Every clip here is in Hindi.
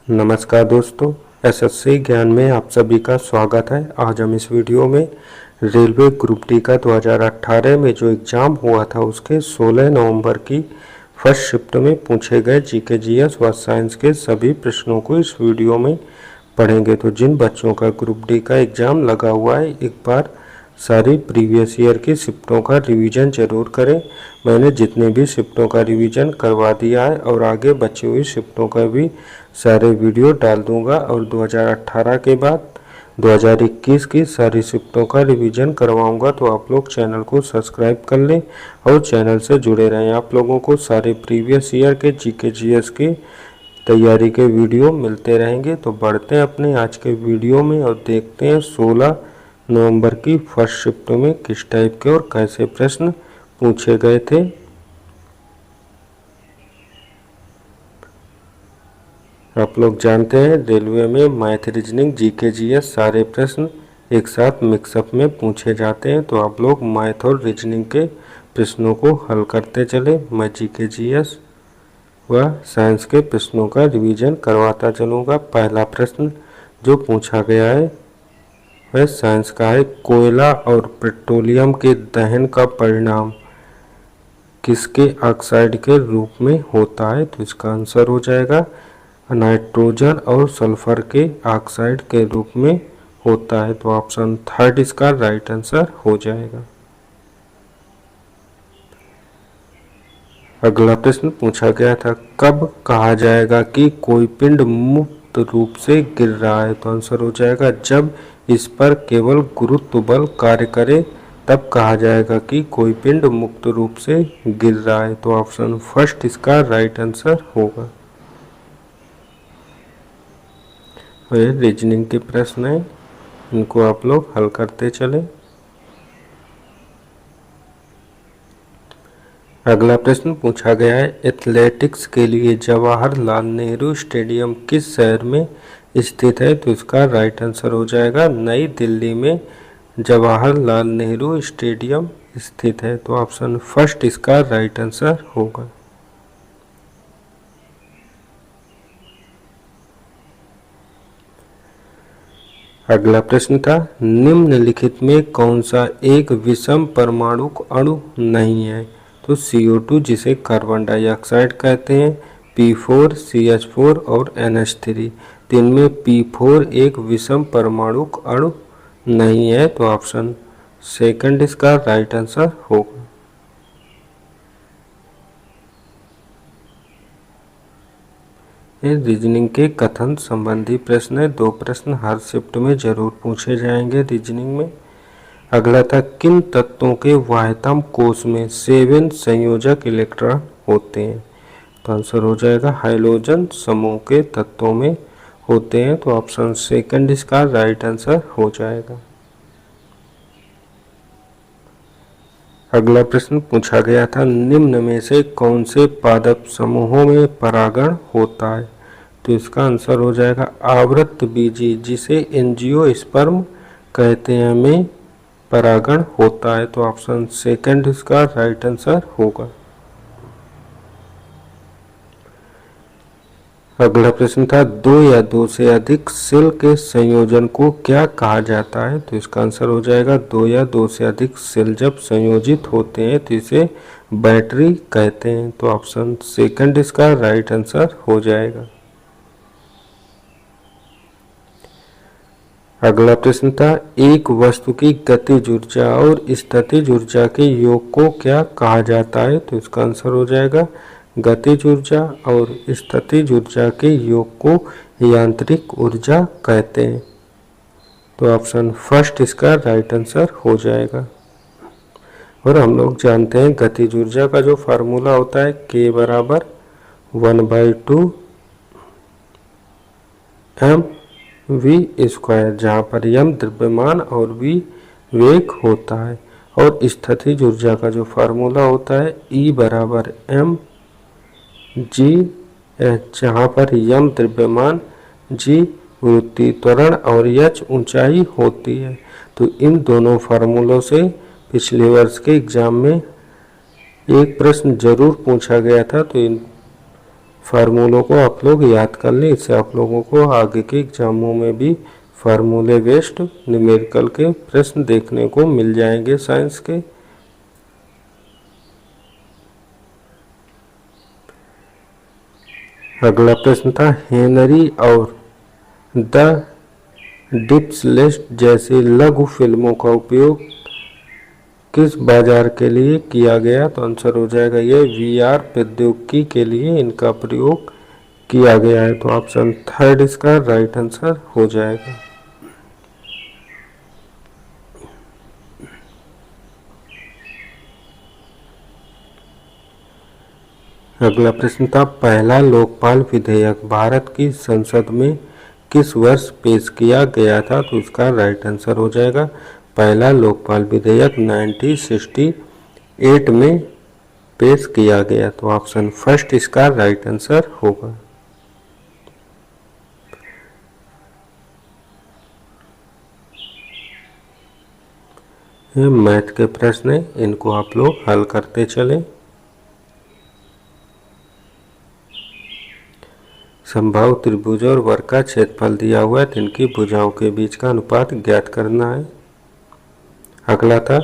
नमस्कार दोस्तों, एसएससी ज्ञान में आप सभी का स्वागत है। आज हम इस वीडियो में रेलवे ग्रुप डी का 2018 में जो एग्ज़ाम हुआ था उसके 16 नवंबर की फर्स्ट शिफ्ट में पूछे गए जीके जीएस व साइंस के सभी प्रश्नों को इस वीडियो में पढ़ेंगे। तो जिन बच्चों का ग्रुप डी का एग्ज़ाम लगा हुआ है, एक बार सारी प्रीवियस ईयर की शिफ्टों का रिवीजन जरूर करें। मैंने जितने भी शिफ्टों का रिवीजन करवा दिया है और आगे बची हुई शिफ्टों का भी सारे वीडियो डाल दूंगा और 2018 के बाद 2021 की सारी शिफ्टों का रिवीजन करवाऊंगा। तो आप लोग चैनल को सब्सक्राइब कर लें और चैनल से जुड़े रहें। आप लोगों को सारे प्रीवियस ईयर के जीके जीएस की तैयारी के वीडियो मिलते रहेंगे। तो बढ़ते हैं अपने आज के वीडियो में और देखते हैं 16 नवंबर की फर्स्ट शिफ्ट में किस टाइप के और कैसे प्रश्न पूछे गए थे। आप लोग जानते हैं रेलवे में मैथ, रीजनिंग, जीके जीएस सारे प्रश्न एक साथ मिक्सअप में पूछे जाते हैं। तो आप लोग मैथ और रीजनिंग के प्रश्नों को हल करते चले, मैं जीके जीएस व साइंस के प्रश्नों का रिवीजन करवाता चलूँगा। पहला प्रश्न जो पूछा गया है वह साइंस का है। कोयला और पेट्रोलियम के दहन का परिणाम किसके ऑक्साइड के रूप में होता है? तो इसका आंसर हो जाएगा नाइट्रोजन और सल्फर के ऑक्साइड के रूप में होता है। तो ऑप्शन थर्ड इसका राइट आंसर हो जाएगा। अगला प्रश्न पूछा गया था, कब कहा जाएगा कि कोई पिंड मुक्त रूप से गिर रहा है? तो आंसर हो जाएगा जब इस पर केवल गुरुत्व बल कार्य करे तब कहा जाएगा कि कोई पिंड मुक्त रूप से गिर रहा है। तो ऑप्शन फर्स्ट इसका राइट आंसर होगा। रीजनिंग के प्रश्न है, इनको आप लोग हल करते चले। अगला प्रश्न पूछा गया है, एथलेटिक्स के लिए जवाहरलाल नेहरू स्टेडियम किस शहर में स्थित है? तो इसका राइट आंसर हो जाएगा नई दिल्ली में जवाहरलाल नेहरू स्टेडियम स्थित है। तो ऑप्शन फर्स्ट इसका राइट आंसर होगा। अगला प्रश्न था, निम्नलिखित में कौन सा एक विषम परमाणुक अणु नहीं है? तो CO2 जिसे कार्बन डाइऑक्साइड कहते हैं, P4, CH4 और NH3। तो इनमें P4 एक विषम परमाणुक अणु नहीं है। तो ऑप्शन सेकंड इसका राइट आंसर होगा। रीजनिंग के कथन संबंधी प्रश्न है, 2 प्रश्न हर शिफ्ट में जरूर पूछे जाएंगे रीजनिंग में। अगला था, किन तत्वों के वाह्यतम कोश में 7 संयोजक इलेक्ट्रॉन होते हैं? तो आंसर हो जाएगा हाइड्रोजन समूह के तत्वों में होते हैं। तो ऑप्शन सेकंड इसका राइट आंसर हो जाएगा। अगला प्रश्न पूछा गया था, निम्न में से कौन से पादप समूहों में परागण होता है? तो इसका आंसर हो जाएगा आवृत बीजी जिसे एंजियोस्पर्म कहते हैं में परागण होता है। तो ऑप्शन सेकंड इसका राइट आंसर होगा। अगला प्रश्न था, 2 या 2 से अधिक सेल के संयोजन को क्या कहा जाता है? तो इसका आंसर हो जाएगा 2 या 2 से अधिक सेल जब संयोजित होते हैं तो इसे बैटरी कहते हैं। तो ऑप्शन सेकंड इसका राइट आंसर हो जाएगा। अगला प्रश्न था, एक वस्तु की गतिज ऊर्जा और स्थितिज ऊर्जा के योग को क्या कहा जाता है? तो इसका आंसर हो जाएगा गतिज ऊर्जा और स्थितिज ऊर्जा के योग को यांत्रिक ऊर्जा कहते हैं। तो ऑप्शन फर्स्ट इसका राइट आंसर हो जाएगा। और हम लोग जानते हैं गतिज ऊर्जा का जो फार्मूला होता है K बराबर 1/2 mv², जहाँ पर m द्रव्यमान और v वेग होता है। और स्थितिज ऊर्जा का जो फार्मूला होता है E बराबर mg, जहाँ पर m द्रव्यमान, g वृत्तीय त्वरण और h ऊंचाई होती है। तो इन दोनों फार्मूलों से पिछले वर्ष के एग्जाम में एक प्रश्न जरूर पूछा गया था। तो इन फार्मूलों को आप लोग याद कर लें, इससे आप लोगों को आगे के एग्जामों में भी फार्मूले बेस्ड न्यूमेरिकल के प्रश्न देखने को मिल जाएंगे साइंस के। अगला प्रश्न था, हेनरी और द डिप्सलेस्ट जैसी लघु फिल्मों का उपयोग किस बाजार के लिए किया गया? तो आंसर हो जाएगा ये वीआर प्रौद्योगिकी के लिए इनका प्रयोग किया गया है। तो ऑप्शन थर्ड इसका राइट आंसर हो जाएगा। अगला प्रश्न था, पहला लोकपाल विधेयक भारत की संसद में किस वर्ष पेश किया गया था? तो इसका राइट आंसर हो जाएगा पहला लोकपाल विधेयक 1968 में पेश किया गया। तो ऑप्शन फर्स्ट इसका राइट आंसर होगा। ये मैथ के प्रश्न है, इनको आप लोग हल करते चलें। समबाहु त्रिभुज और वर्ग का क्षेत्रफल दिया हुआ है, इनकी भुजाओं के बीच का अनुपात ज्ञात करना है। अगला था,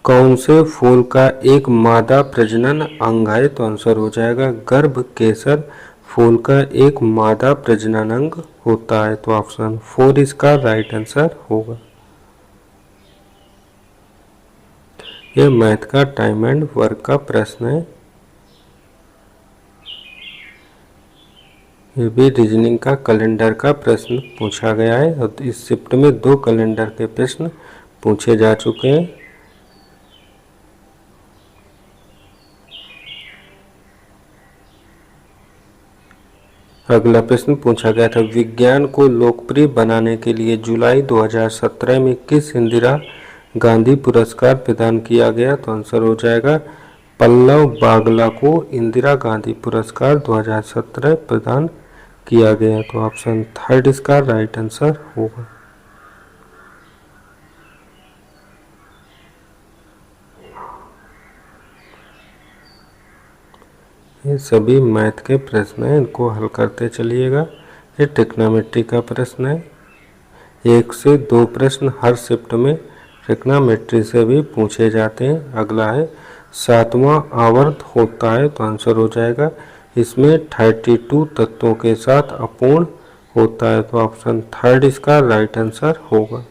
कौन से फूल का एक मादा प्रजनन अंग है? तो आंसर हो जाएगा गर्भ केसर फूल का एक मादा प्रजनन अंग होता है। तो ऑप्शन 4 इसका राइट आंसर होगा। यह मैथ का टाइम एंड वर्क का प्रश्न है। ये भी रीजनिंग का कैलेंडर का प्रश्न पूछा गया है और इस शिफ्ट में 2 कैलेंडर के प्रश्न पूछे जा चुके हैं। अगला प्रश्न पूछा गया था, विज्ञान को लोकप्रिय बनाने के लिए जुलाई 2017 में किस इंदिरा गांधी पुरस्कार प्रदान किया गया? तो आंसर हो जाएगा पल्लव बागला को इंदिरा गांधी पुरस्कार 2017 प्रदान किया गया। तो ऑप्शन थर्ड इसका राइट आंसर होगा। ये सभी मैथ के प्रश्न हैं, इनको हल करते चलिएगा। ये ट्रिग्नोमेट्री का प्रश्न है। 1 से 2 प्रश्न हर शिफ्ट में ट्रिग्नोमेट्री से भी पूछे जाते हैं। अगला है, 7वां आवर्त होता है? तो आंसर हो जाएगा इसमें 32 तत्वों के साथ अपूर्ण होता है। तो ऑप्शन थर्ड इसका राइट आंसर होगा।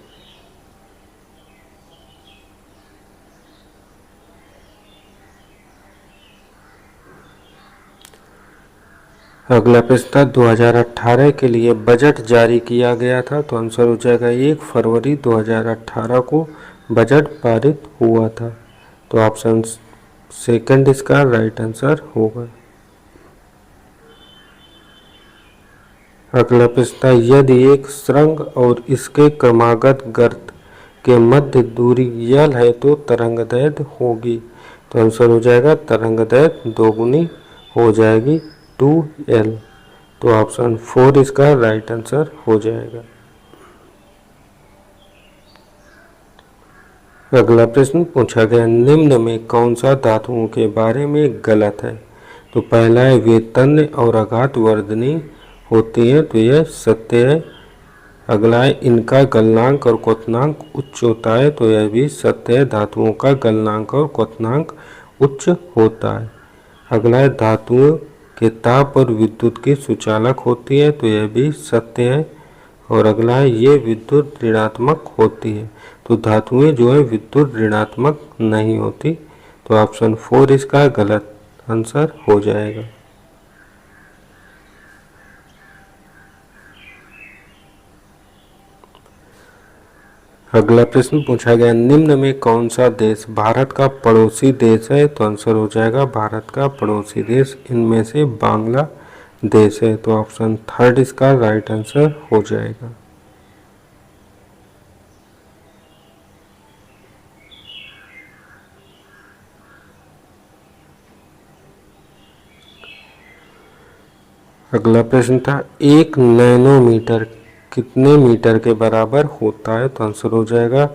अगला प्रश्न था, 2018 के लिए बजट जारी किया गया था? तो आंसर हो जाएगा 1 फरवरी 2018 को बजट पारित हुआ था। तो ऑप्शन सेकंड इसका राइट आंसर होगा। अगला प्रश्न था, यदि एक सुरंग और इसके क्रमागत गर्त के मध्य दूरी L है तो तरंगदैर्घ्य होगी? तो आंसर हो जाएगा तरंगदैर्घ्य दोगुनी हो जाएगी 2L। तो ऑप्शन 4 इसका राइट आंसर हो जाएगा। अगला प्रश्न पूछा गया, निम्न में कौन सा धातुओं के बारे में गलत है? तो पहला है वे तन्य और आघात वर्धनी होती है, तो यह सत्य है। अगला है इनका गलनांक और क्वथनांक उच्च होता है, तो यह भी सत्य है। धातुओं का गलनांक और क्वथनांक उच्च होता है। अगला है धातुओं के ताप और विद्युत की सुचालक होती है, तो यह भी सत्य है। और अगला है ये विद्युत ऋणात्मक होती है। तो धातुएं जो है विद्युत ऋणात्मक नहीं होती। तो ऑप्शन 4 इसका गलत आंसर हो जाएगा। अगला प्रश्न पूछा गया, निम्न में कौन सा देश भारत का पड़ोसी देश है? तो आंसर हो जाएगा भारत का पड़ोसी देश इनमें से बांग्लादेश है। तो ऑप्शन थर्ड इसका राइट आंसर हो जाएगा। अगला प्रश्न था, 1 नैनोमीटर कितने मीटर के बराबर होता है? तो आंसर हो जाएगा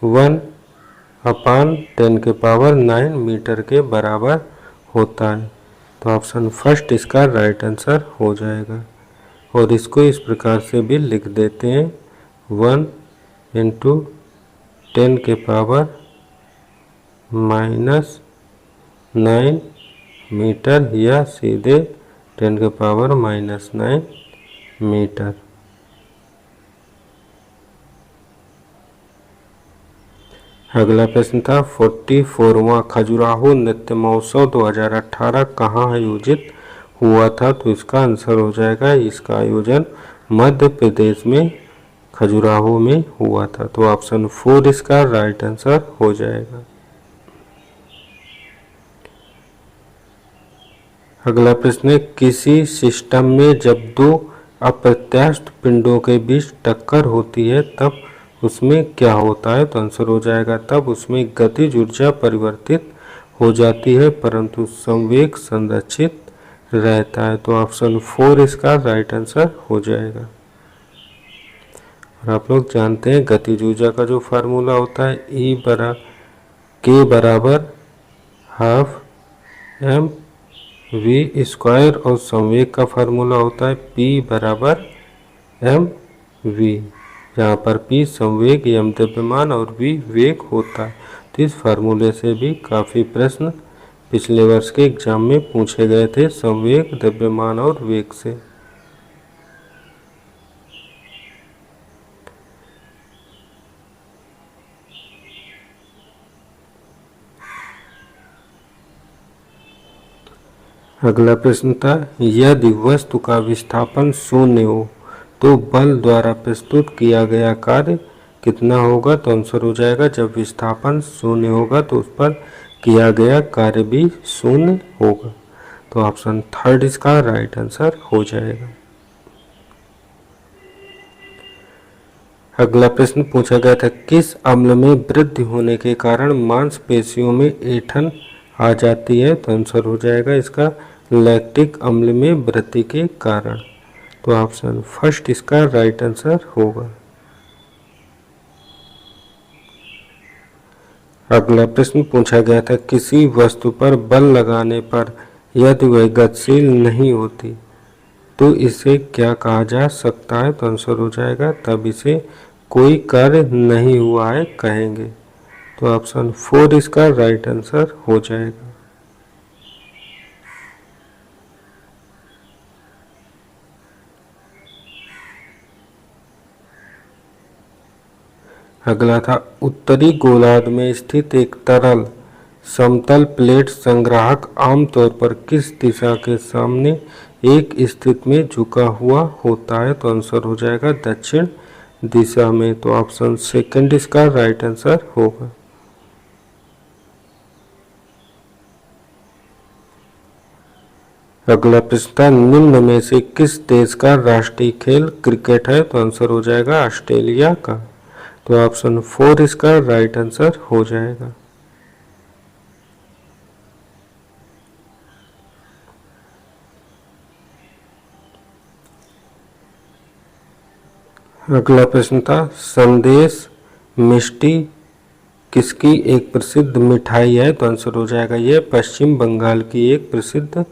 1/10⁹ मीटर के बराबर होता है। तो तो ऑप्शन फर्स्ट इसका राइट आंसर हो जाएगा। और इसको इस प्रकार से भी लिख देते हैं 1 इंटू 10 के पावर -9 मीटर या सीधे 10 के पावर -9 मीटर। अगला प्रश्न था 44वां खजुराहो नृत्य महोत्सव 2018 कहाँ आयोजित हुआ था? तो इसका आंसर हो जाएगा, इसका आयोजन मध्य प्रदेश में खजुराहो में हुआ था। तो ऑप्शन 4 इसका राइट आंसर हो जाएगा। अगला प्रश्न है किसी सिस्टम में जब दो अप्रत्याशित पिंडों के बीच टक्कर होती है तब उसमें क्या होता है? तो आंसर हो जाएगा तब उसमें गतिज ऊर्जा परिवर्तित हो जाती है परंतु संवेग संरक्षित रहता है। तो ऑप्शन 4 इसका राइट आंसर हो जाएगा। और आप लोग जानते हैं गतिज ऊर्जा का जो फार्मूला होता है के बराबर हाफ एम वी स्क्वायर और संवेग का फार्मूला होता है P बराबर एम वी, जहाँ पर P संवेग एम द्रव्यमान और V वेग होता है। तो इस फार्मूले से भी काफ़ी प्रश्न पिछले वर्ष के एग्जाम में पूछे गए थे संवेग द्रव्यमान और वेग से। अगला प्रश्न था यदि वस्तु का विस्थापन शून्य हो तो बल द्वारा प्रस्तुत किया गया कार्य कितना होगा? तो आंसर हो जाएगा जब विस्थापन शून्य होगा तो उस पर किया गया कार्य भी शून्य होगा। तो ऑप्शन 3 इसका राइट आंसर हो जाएगा। अगला प्रश्न पूछा गया था किस अम्ल में वृद्धि होने के कारण मांसपेशियों में ऐंठन आ जाती है? तो आंसर हो जाएगा इसका लैक्टिक अम्ल में वृद्धि के कारण। तो ऑप्शन फर्स्ट इसका राइट आंसर होगा। अगला प्रश्न पूछा गया था किसी वस्तु पर बल लगाने पर यदि वह गतिशील नहीं होती तो इसे क्या कहा जा सकता है? तो आंसर हो जाएगा तब इसे कोई कार्य नहीं हुआ है कहेंगे। तो ऑप्शन 4 इसका राइट आंसर हो जाएगा। अगला था उत्तरी गोलार्ध में स्थित एक तरल समतल प्लेट संग्राहक आमतौर पर किस दिशा के सामने एक स्थिति में झुका हुआ होता है? तो आंसर हो जाएगा दक्षिण दिशा में। तो ऑप्शन सेकंड इसका राइट आंसर होगा। अगला प्रश्न था निम्न में से किस देश का राष्ट्रीय खेल क्रिकेट है? तो आंसर हो जाएगा ऑस्ट्रेलिया का। तो ऑप्शन 4 इसका राइट आंसर हो जाएगा। अगला प्रश्न था संदेश मिष्टी किसकी एक प्रसिद्ध मिठाई है? तो आंसर हो जाएगा ये पश्चिम बंगाल की एक प्रसिद्ध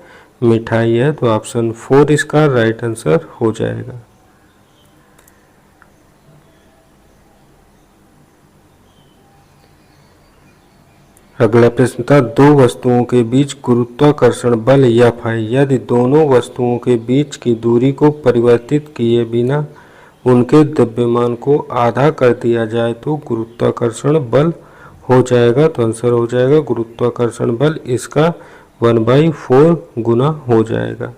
मिठाई है। तो ऑप्शन 4 इसका राइट आंसर हो जाएगा। अगला प्रश्न था दो वस्तुओं के बीच गुरुत्वाकर्षण बल F है यदि दोनों वस्तुओं के बीच की दूरी को परिवर्तित किए बिना उनके द्रव्यमान को आधा कर दिया जाए तो गुरुत्वाकर्षण बल हो जाएगा। तो आंसर हो जाएगा गुरुत्वाकर्षण बल इसका 1/4 गुना हो जाएगा।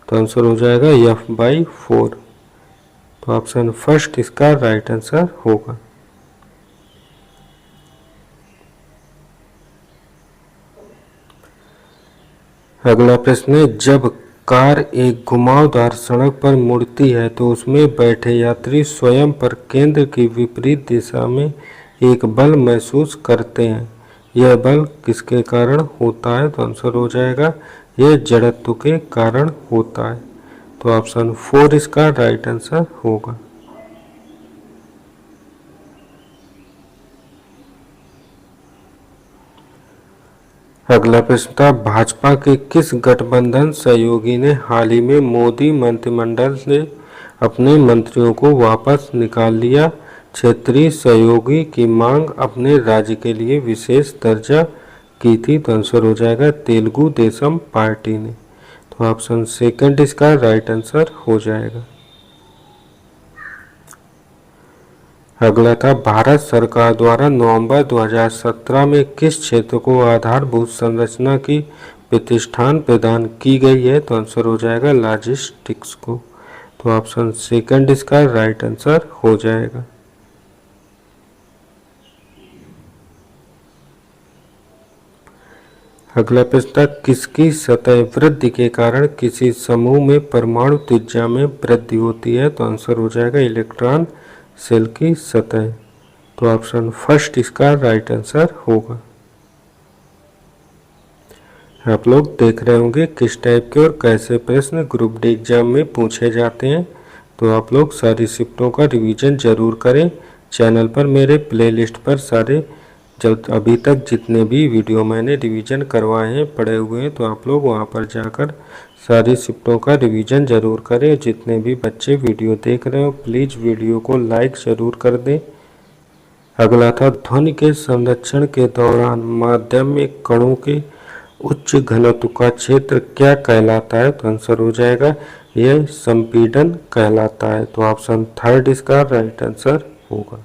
तो आंसर हो जाएगा F/4। तो ऑप्शन फर्स्ट इसका राइट आंसर होगा। अगला प्रश्न है जब कार एक घुमावदार सड़क पर मुड़ती है तो उसमें बैठे यात्री स्वयं पर केंद्र की विपरीत दिशा में एक बल महसूस करते हैं। यह बल किसके कारण होता है? तो आंसर हो जाएगा यह जड़त्व के कारण होता है। तो ऑप्शन 4 इसका राइट आंसर होगा। अगला प्रश्न था, भाजपा के किस गठबंधन सहयोगी ने हाल ही में मोदी मंत्रिमंडल से अपने मंत्रियों को वापस निकाल लिया? क्षेत्रीय सहयोगी की मांग अपने राज्य के लिए विशेष दर्जा की थी। तो आंसर हो जाएगा तेलुगु देशम पार्टी ने। तो ऑप्शन सेकंड इसका राइट आंसर हो जाएगा। अगला था, भारत सरकार द्वारा नवंबर 2017 में किस क्षेत्र को आधारभूत संरचना की प्रतिष्ठान प्रदान की गई है? तो आंसर हो जाएगा लॉजिस्टिक्स को। तो ऑप्शन सेकंड इसका राइट आंसर हो जाएगा। अगला प्रश्न था, किसकी सतह वृद्धि के कारण किसी समूह में परमाणु त्रिज्या में वृद्धि होती है? तो आंसर हो जाएगा इलेक्ट्रॉन शेल की सतह। तो ऑप्शन फर्स्ट इसका राइट आंसर होगा। आप लोग देख रहे होंगे किस टाइप के और कैसे प्रश्न ग्रुप डी एग्जाम में पूछे जाते हैं। तो आप लोग सारी शिफ्टों का रिवीजन जरूर करें। चैनल पर मेरे प्लेलिस्ट पर सारे जब अभी तक जितने भी वीडियो मैंने रिवीजन करवाए हैं पढ़े हुए हैं, तो आप लोग वहां पर जाकर सारी शिफ्टों का रिवीजन जरूर करें। जितने भी बच्चे वीडियो देख रहे हो प्लीज़ वीडियो को लाइक जरूर कर दें। अगला था, ध्वनि के संरक्षण के दौरान माध्यम में कणों के उच्च घनत्व का क्षेत्र क्या कहलाता है? तो आंसर हो जाएगा यह संपीड़न कहलाता है। तो ऑप्शन थर्ड इसका राइट आंसर होगा।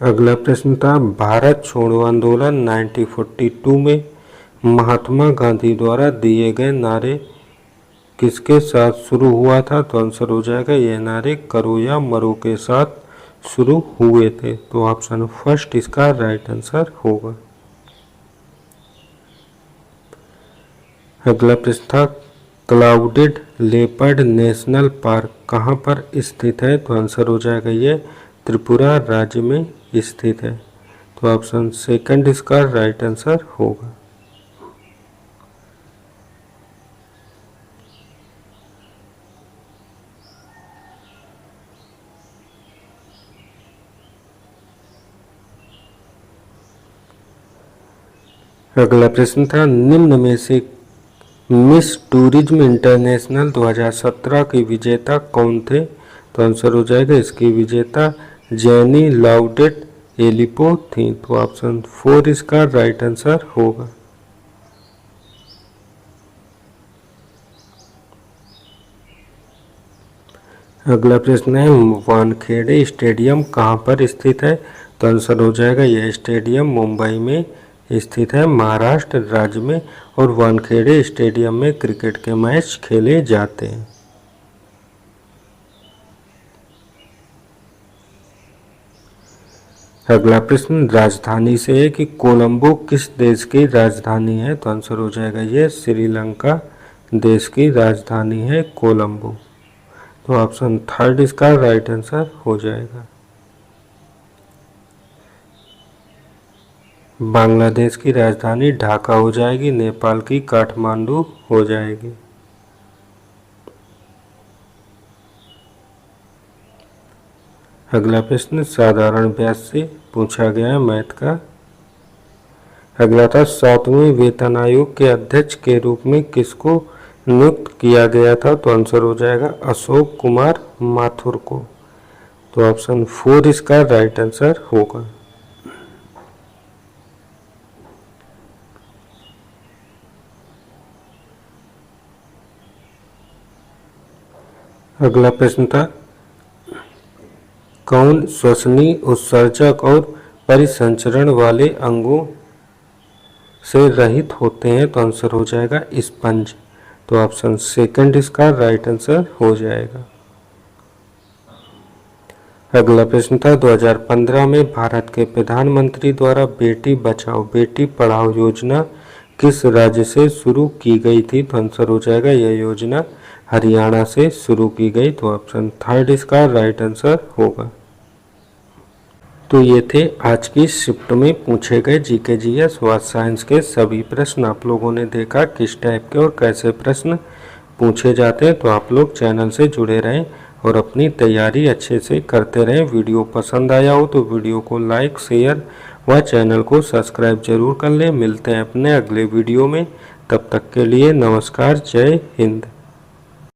अगला प्रश्न था, भारत छोड़ो आंदोलन 1942 में महात्मा गांधी द्वारा दिए गए नारे किसके साथ शुरू हुआ था? तो आंसर हो जाएगा ये नारे करो या मरो के साथ शुरू हुए थे। तो ऑप्शन फर्स्ट इसका राइट आंसर होगा। अगला प्रश्न था, क्लाउडेड लेपर्ड नेशनल पार्क कहाँ पर स्थित है? तो आंसर हो जाएगा ये त्रिपुरा राज्य में स्थित है। तो ऑप्शन सेकंड इसका राइट आंसर होगा। अगला प्रश्न था, निम्न में से मिस टूरिज्म इंटरनेशनल 2017 के विजेता कौन थे? तो आंसर हो जाएगा इसकी विजेता जेनी लाउडेट एलिपो थी। तो ऑप्शन फोर इसका राइट आंसर होगा। अगला प्रश्न है, वानखेड़े स्टेडियम कहाँ पर स्थित है? तो आंसर हो जाएगा यह स्टेडियम मुंबई में स्थित है, महाराष्ट्र राज्य में। और वानखेड़े स्टेडियम में क्रिकेट के मैच खेले जाते हैं। अगला प्रश्न राजधानी से है कि कोलंबो किस देश की राजधानी है? तो आंसर हो जाएगा ये श्रीलंका देश की राजधानी है कोलंबो। तो ऑप्शन थर्ड इसका राइट आंसर हो जाएगा। बांग्लादेश की राजधानी ढाका हो जाएगी, नेपाल की काठमांडू हो जाएगी। अगला प्रश्न साधारण व्यास से पूछा गया है मैथ का। अगला था, 7वें वेतन आयोग के अध्यक्ष के रूप में किसको नियुक्त किया गया था? तो आंसर हो जाएगा अशोक कुमार माथुर को। तो ऑप्शन फोर इसका राइट आंसर होगा। अगला प्रश्न था, कौन श्वसनीय उत्सर्जक और परिसंचरण वाले अंगों से रहित होते हैं? तो आंसर हो जाएगा स्पंज। तो ऑप्शन सेकंड इसका राइट आंसर हो जाएगा। अगला प्रश्न था, 2015 में भारत के प्रधानमंत्री द्वारा बेटी बचाओ बेटी पढ़ाओ योजना किस राज्य से शुरू की गई थी? तो आंसर हो जाएगा यह योजना हरियाणा से शुरू की गई। तो ऑप्शन थर्ड इसका राइट आंसर होगा। तो ये थे आज की शिफ्ट में पूछे गए जीके जीएस व साइंस के सभी प्रश्न। आप लोगों ने देखा किस टाइप के और कैसे प्रश्न पूछे जाते हैं। तो आप लोग चैनल से जुड़े रहें। और अपनी तैयारी अच्छे से करते रहें। वीडियो पसंद आया हो तो वीडियो को लाइक, शेयर व चैनल को सब्सक्राइब जरूर कर लें। मिलते हैं अपने अगले वीडियो में, तब तक के लिए नमस्कार, जय हिंद।